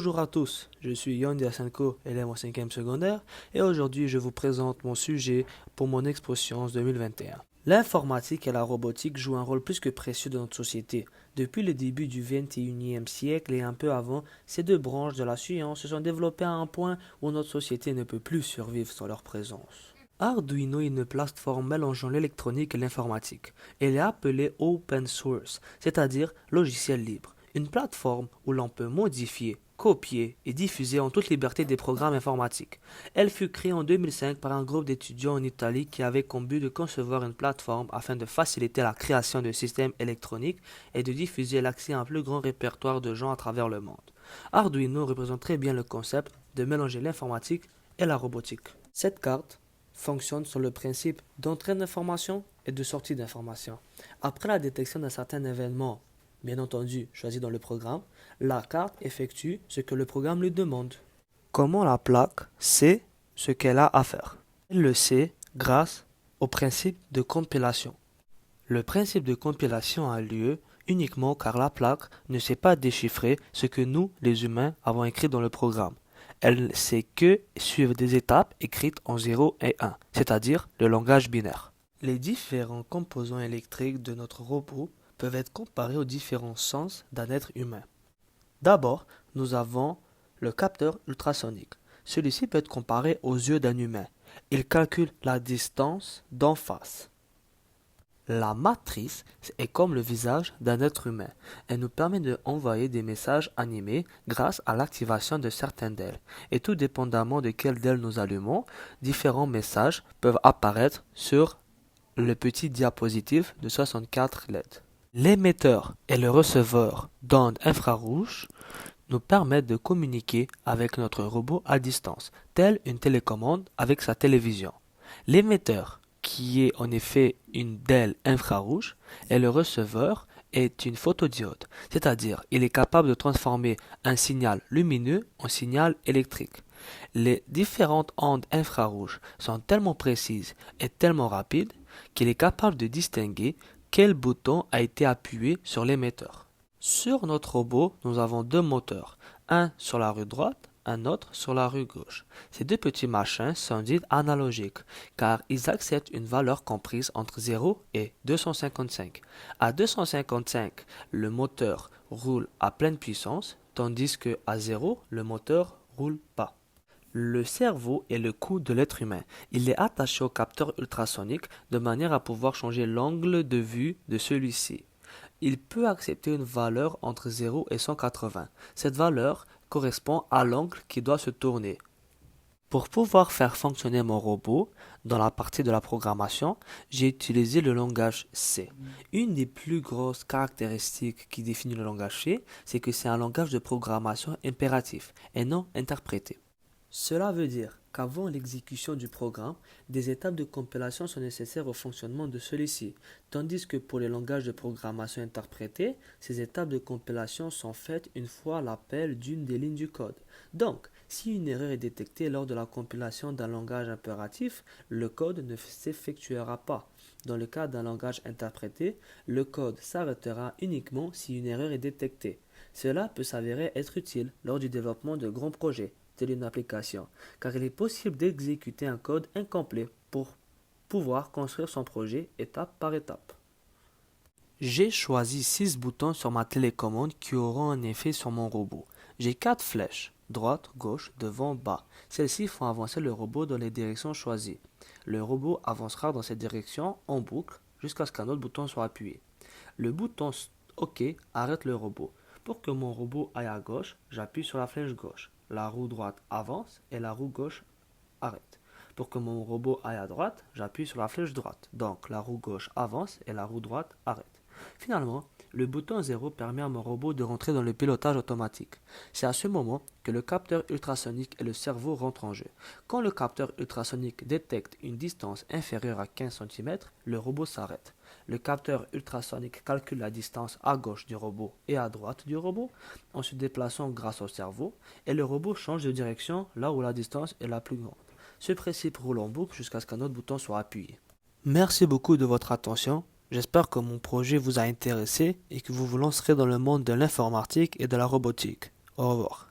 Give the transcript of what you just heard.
Bonjour à tous, je suis Yon Diasenko, élève en 5e secondaire, et aujourd'hui je vous présente mon sujet pour mon Expo Science 2021. L'informatique et la robotique jouent un rôle plus que précieux dans notre société. Depuis le début du 21e siècle et un peu avant, ces deux branches de la science se sont développées à un point où notre société ne peut plus survivre sans leur présence. Arduino est une plateforme mélangeant l'électronique et l'informatique. Elle est appelée Open Source, c'est-à-dire logiciel libre. Une plateforme où l'on peut modifier, copier et diffuser en toute liberté des programmes informatiques. Elle fut créée en 2005 par un groupe d'étudiants en Italie qui avait comme but de concevoir une plateforme afin de faciliter la création de systèmes électroniques et de diffuser l'accès à un plus grand répertoire de gens à travers le monde. Arduino représente très bien le concept de mélanger l'informatique et la robotique. Cette carte fonctionne sur le principe d'entrée d'information et de sortie d'information. Après la détection d'un certain événement, bien entendu choisi dans le programme, la carte effectue ce que le programme lui demande. Comment la plaque sait ce qu'elle a à faire? Elle le sait grâce au principe de compilation. Le principe de compilation a lieu uniquement car la plaque ne sait pas déchiffrer ce que nous, les humains, avons écrit dans le programme. Elle ne sait que suivre des étapes écrites en 0 et 1, c'est-à-dire le langage binaire. Les différents composants électriques de notre robot peuvent être comparés aux différents sens d'un être humain. D'abord, nous avons le capteur ultrasonique. Celui-ci peut être comparé aux yeux d'un humain. Il calcule la distance d'en face. La matrice est comme le visage d'un être humain. Elle nous permet d'envoyer des messages animés grâce à l'activation de certaines d'elles. Et tout dépendamment de quelle d'elles nous allumons, différents messages peuvent apparaître sur le petit diapositive de 64 LED. L'émetteur et le receveur d'ondes infrarouges nous permettent de communiquer avec notre robot à distance, telle une télécommande avec sa télévision. L'émetteur, qui est en effet une DEL infrarouge, et le receveur est une photodiode, c'est-à-dire il est capable de transformer un signal lumineux en signal électrique. Les différentes ondes infrarouges sont tellement précises et tellement rapides qu'il est capable de distinguer quel bouton a été appuyé sur l'émetteur. Sur notre robot, nous avons deux moteurs, un sur la rue droite, un autre sur la rue gauche. Ces deux petits machins sont dits analogiques, car ils acceptent une valeur comprise entre 0 et 255. À 255, le moteur roule à pleine puissance, tandis que à 0, le moteur roule pas. Le cerveau est le cou de l'être humain. Il est attaché au capteur ultrasonique de manière à pouvoir changer l'angle de vue de celui-ci. Il peut accepter une valeur entre 0 et 180. Cette valeur correspond à l'angle qui doit se tourner. Pour pouvoir faire fonctionner mon robot, dans la partie de la programmation, j'ai utilisé le langage C. Une des plus grosses caractéristiques qui définit le langage C, c'est que c'est un langage de programmation impératif et non interprété. Cela veut dire qu'avant l'exécution du programme, des étapes de compilation sont nécessaires au fonctionnement de celui-ci, tandis que pour les langages de programmation interprétés, ces étapes de compilation sont faites une fois l'appel d'une des lignes du code. Donc, si une erreur est détectée lors de la compilation d'un langage impératif, le code ne s'effectuera pas. Dans le cas d'un langage interprété, le code s'arrêtera uniquement si une erreur est détectée. Cela peut s'avérer être utile lors du développement de grands projets, une application, car il est possible d'exécuter un code incomplet pour pouvoir construire son projet étape par étape. J'ai choisi 6 boutons sur ma télécommande qui auront un effet sur mon robot. J'ai 4 flèches, droite, gauche, devant, bas. Celles-ci font avancer le robot dans les directions choisies. Le robot avancera dans cette direction en boucle jusqu'à ce qu'un autre bouton soit appuyé. Le bouton OK arrête le robot. Pour que mon robot aille à gauche, j'appuie sur la flèche gauche. La roue droite avance et la roue gauche arrête. Pour que mon robot aille à droite, j'appuie sur la flèche droite. Donc la roue gauche avance et la roue droite arrête. Finalement, le bouton 0 permet à mon robot de rentrer dans le pilotage automatique. C'est à ce moment que le capteur ultrasonique et le cerveau rentrent en jeu. Quand le capteur ultrasonique détecte une distance inférieure à 15 cm, le robot s'arrête. Le capteur ultrasonique calcule la distance à gauche du robot et à droite du robot en se déplaçant grâce au cerveau et le robot change de direction là où la distance est la plus grande. Ce principe roule en boucle jusqu'à ce qu'un autre bouton soit appuyé. Merci beaucoup de votre attention. J'espère que mon projet vous a intéressé et que vous vous lancerez dans le monde de l'informatique et de la robotique. Au revoir.